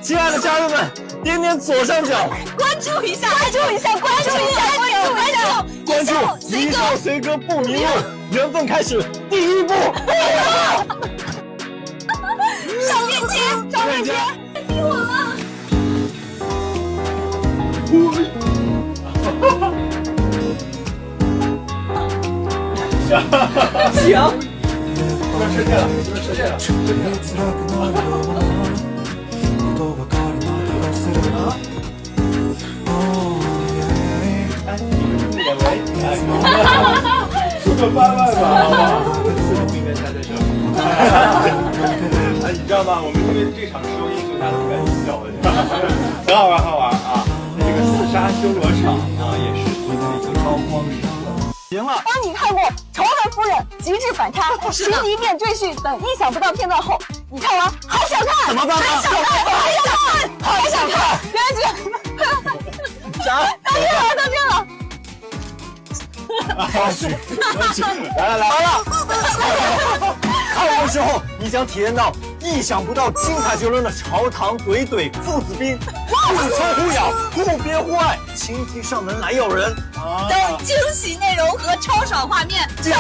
亲爱的家人们，点点左上角，关注一下，关注一下，关注一下，关注一笑随歌不迷路，缘分开始第一步。上链接，上链接，听我吗？行，实现了，实现了。哎，你们这也为出个8万吧，好不好？不应该猜在这。哎，你知道吗？我们因为这场收音就拿了100多票的，很好玩，好玩啊！这个刺杀修罗场啊，也是随着一个高光时刻。行了。当你看过《仇恨夫人》《极致反差》《情敌变赘婿》等意想不到片段后，你看完还想看？怎么办呢？还想看？还想看？别急，啥？到这了。来，好了。看完之后，你将体验到意想不到、精彩绝伦的朝堂怼父子兵，互抽互咬，互憋互爱，亲戚上门来要人等惊喜内容和超爽画面，继续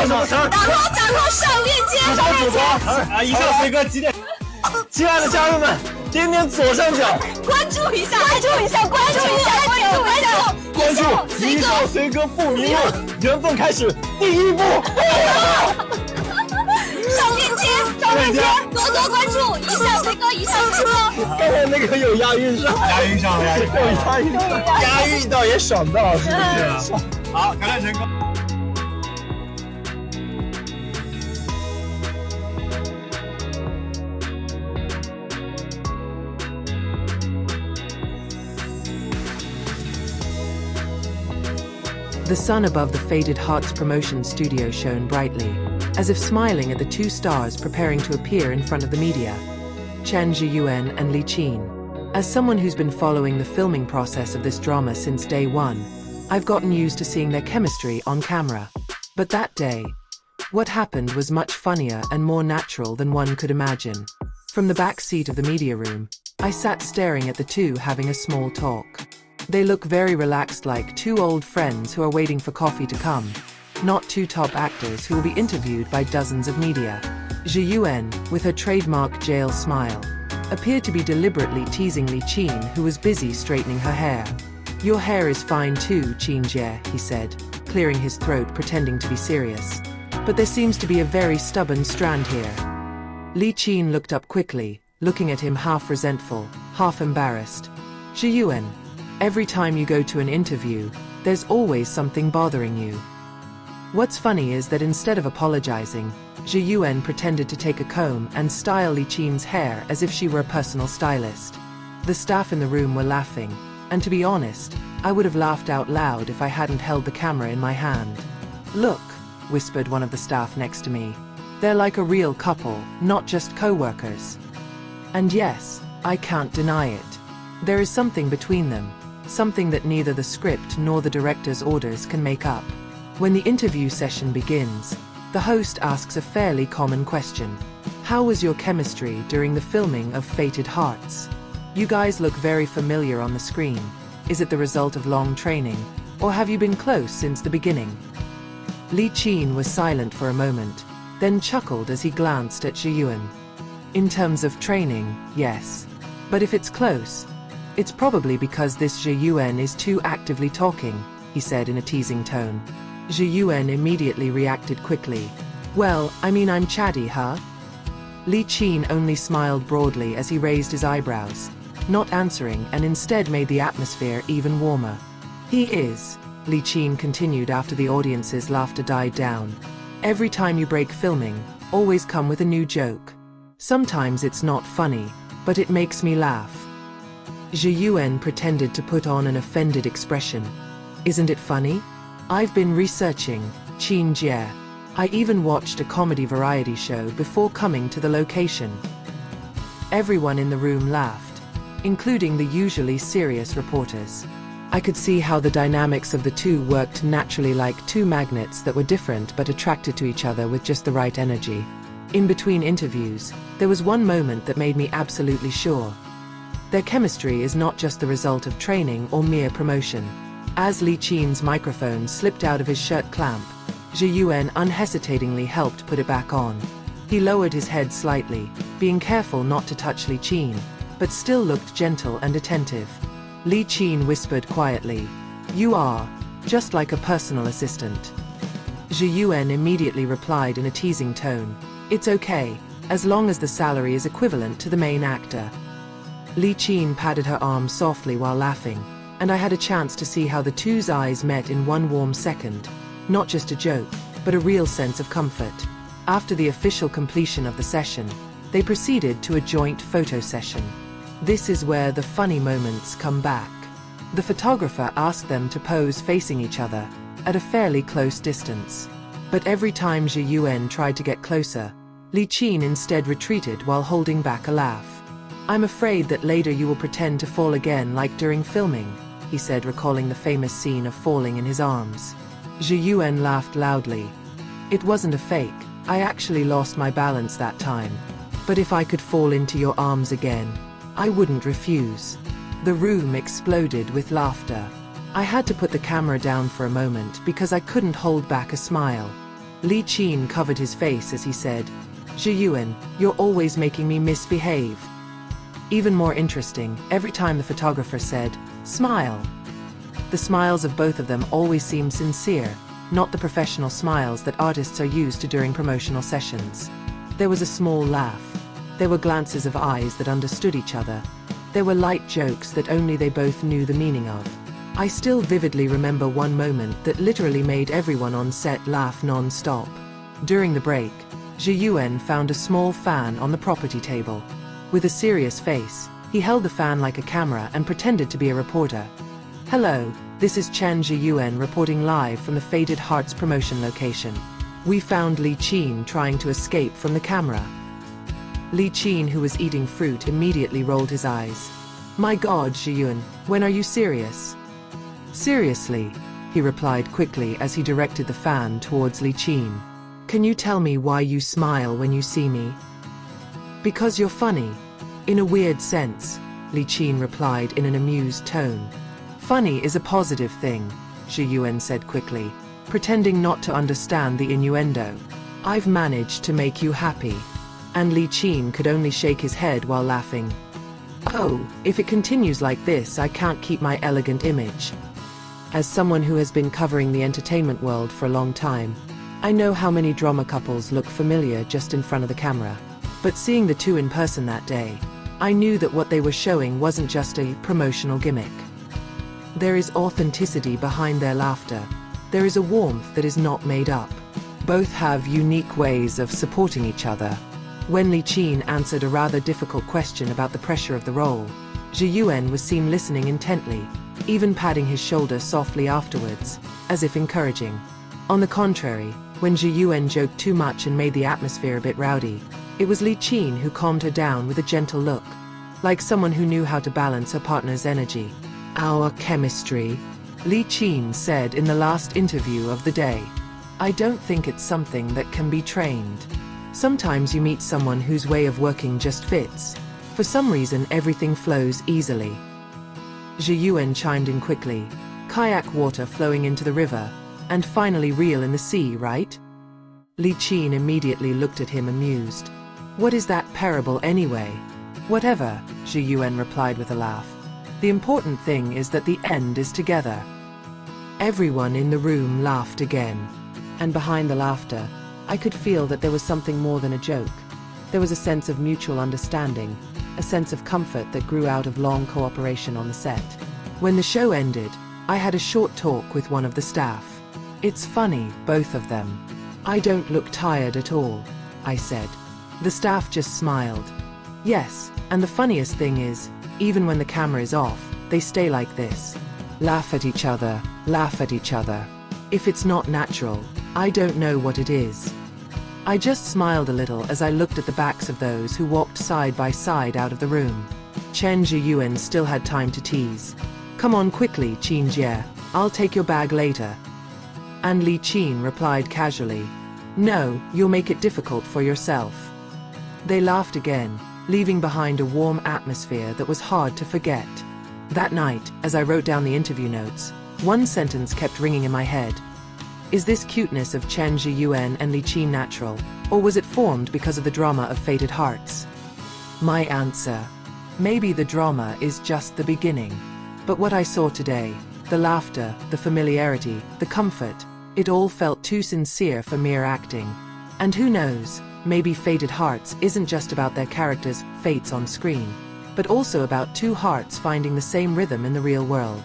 什么词儿？打 call 上链接，上链接啊！一笑随歌几点？亲爱的家人们，点点左上角，关注一下，关注一下，关注一下，关注一笑随歌不迷路，缘分开始第一步。上链接，上链接，多多关注一笑随歌，一笑随歌。刚才那个有押韵上，押韵上，押韵到也爽到，是不是？好，感谢成功。The sun above the faded hearts promotion studio shone brightly, as if smiling at the two stars preparing to appear in front of the media, Chen Zheyuan and Li Qin. As someone who's been following the filming process of this drama since day one, I've gotten used to seeing their chemistry on camera. But that day, what happened was much funnier and more natural than one could imagine. From the back seat of the media room, I sat staring at the two having a small talk. They look very relaxed, like two old friends who are waiting for coffee to come, not two top actors who will be interviewed by dozens of media. Zheyuan, with her trademark jail smile, appeared to be deliberately teasing Li Qin, who was busy straightening her hair. "Your hair is fine too, Qin Jie," he said, clearing his throat, pretending to be serious. "But there seems to be a very stubborn strand here." Li Qin looked up quickly, looking at him half resentful, half embarrassed. "Zheyuan, every time you go to an interview, there's always something bothering you." What's funny is that instead of apologizing, Zheyuan pretended to take a comb and style Li Qin's hair as if she were a personal stylist. The staff in the room were laughing, and to be honest, I would have laughed out loud if I hadn't held the camera in my hand. "Look," whispered one of the staff next to me. "They're like a real couple, not just co-workers." And yes, I can't deny it. There is something between them, something that neither the script nor the director's orders can make up. When the interview session begins, the host asks a fairly common question. "How was your chemistry during the filming of Fated Hearts? You guys look very familiar on the screen. Is it the result of long training, or have you been close since the beginning?" Li Qin was silent for a moment, then chuckled as he glanced at Zheyuan. "In terms of training, yes. But if it's close, it's probably because this Zheyuan is too actively talking," he said in a teasing tone. Zheyuan immediately reacted quickly. "Well, I mean, I'm chatty, huh?" Li Qin only smiled broadly as he raised his eyebrows, not answering, and instead made the atmosphere even warmer. "He is," Li Qin continued after the audience's laughter died down. "Every time you break filming, always come with a new joke. Sometimes it's not funny, but it makes me laugh." Zheyuan pretended to put on an offended expression. "Isn't it funny? I've been researching, Qin Jie. I even watched a comedy variety show before coming to the location." Everyone in the room laughed, including the usually serious reporters. I could see how the dynamics of the two worked naturally, like two magnets that were different but attracted to each other with just the right energy. In between interviews, there was one moment that made me absolutely sure. Their chemistry is not just the result of training or mere promotion. As Li Qin's microphone slipped out of his shirt clamp, Zheyuan unhesitatingly helped put it back on. He lowered his head slightly, being careful not to touch Li Qin, but still looked gentle and attentive. Li Qin whispered quietly, "You are just like a personal assistant." Zheyuan immediately replied in a teasing tone, "It's okay, as long as the salary is equivalent to the main actor." Li Qin patted her arm softly while laughing, and I had a chance to see how the two's eyes met in one warm second. Not just a joke, but a real sense of comfort. After the official completion of the session, they proceeded to a joint photo session. This is where the funny moments come back. The photographer asked them to pose facing each other, at a fairly close distance. But every time Zheyuan tried to get closer, Li Qin instead retreated while holding back a laugh. "I'm afraid that later you will pretend to fall again like during filming," he said, recalling the famous scene of falling in his arms. Zheyuan laughed loudly. "It wasn't a fake, I actually lost my balance that time. But if I could fall into your arms again, I wouldn't refuse." The room exploded with laughter. I had to put the camera down for a moment because I couldn't hold back a smile. Li Qin covered his face as he said, "Zheyuan, you're always making me misbehave." Even more interesting, every time the photographer said, "Smile." The smiles of both of them always seemed sincere, not the professional smiles that artists are used to during promotional sessions. There was a small laugh. There were glances of eyes that understood each other. There were light jokes that only they both knew the meaning of. I still vividly remember one moment that literally made everyone on set laugh non-stop. During the break, Zheyuan found a small fan on the property table. With a serious face, he held the fan like a camera and pretended to be a reporter. "Hello, this is Chen Zheyuan reporting live from the Faded Hearts promotion location. We found Li Qin trying to escape from the camera." Li Qin, who was eating fruit, immediately rolled his eyes. "My God, Zheyuan, when are you serious?" "Seriously," he replied quickly as he directed the fan towards Li Qin. "Can you tell me why you smile when you see me?" "Because you're funny. In a weird sense," Li Qin replied in an amused tone. "Funny is a positive thing," Zheyuan said quickly, pretending not to understand the innuendo. "I've managed to make you happy." And Li Qin could only shake his head while laughing. "Oh, if it continues like this, I can't keep my elegant image." As someone who has been covering the entertainment world for a long time, I know how many drama couples look familiar just in front of the camera. But seeing the two in person that day, I knew that what they were showing wasn't just a promotional gimmick. There is authenticity behind their laughter. There is a warmth that is not made up. Both have unique ways of supporting each other. When Li Qin answered a rather difficult question about the pressure of the role, Zheyuan was seen listening intently, even patting his shoulder softly afterwards, as if encouraging. On the contrary, when Zheyuan joked too much and made the atmosphere a bit rowdy, it was Li Qin who calmed her down with a gentle look, like someone who knew how to balance her partner's energy. "Our chemistry," Li Qin said in the last interview of the day. "I don't think it's something that can be trained. Sometimes you meet someone whose way of working just fits. For some reason, everything flows easily." Zheyuan chimed in quickly. "Kayak water flowing into the river, and finally real in the sea, right?" Li Qin immediately looked at him amused. "What is that parable anyway?" "Whatever," Zheyuan replied with a laugh. "The important thing is that the end is together." Everyone in the room laughed again. And behind the laughter, I could feel that there was something more than a joke. There was a sense of mutual understanding, a sense of comfort that grew out of long cooperation on the set. When the show ended, I had a short talk with one of the staff. "It's funny, both of them. I don't look tired at all," I said. The staff just smiled. "Yes, and the funniest thing is, even when the camera is off, they stay like this. Laugh at each other, laugh at each other. If it's not natural, I don't know what it is." I just smiled a little as I looked at the backs of those who walked side by side out of the room. Chen Zheyuan still had time to tease. "Come on quickly, Qin Jie, I'll take your bag later." And Li Qin replied casually, "No, you'll make it difficult for yourself." They laughed again, leaving behind a warm atmosphere that was hard to forget. That night, as I wrote down the interview notes, one sentence kept ringing in my head. Is this cuteness of Chen Zheyuan and Li Qin natural, or was it formed because of the drama of fated hearts? My answer: maybe the drama is just the beginning. But what I saw today, the laughter, the familiarity, the comfort, it all felt too sincere for mere acting. And who knows, maybe Fated Hearts isn't just about their characters' fates on screen, but also about two hearts finding the same rhythm in the real world.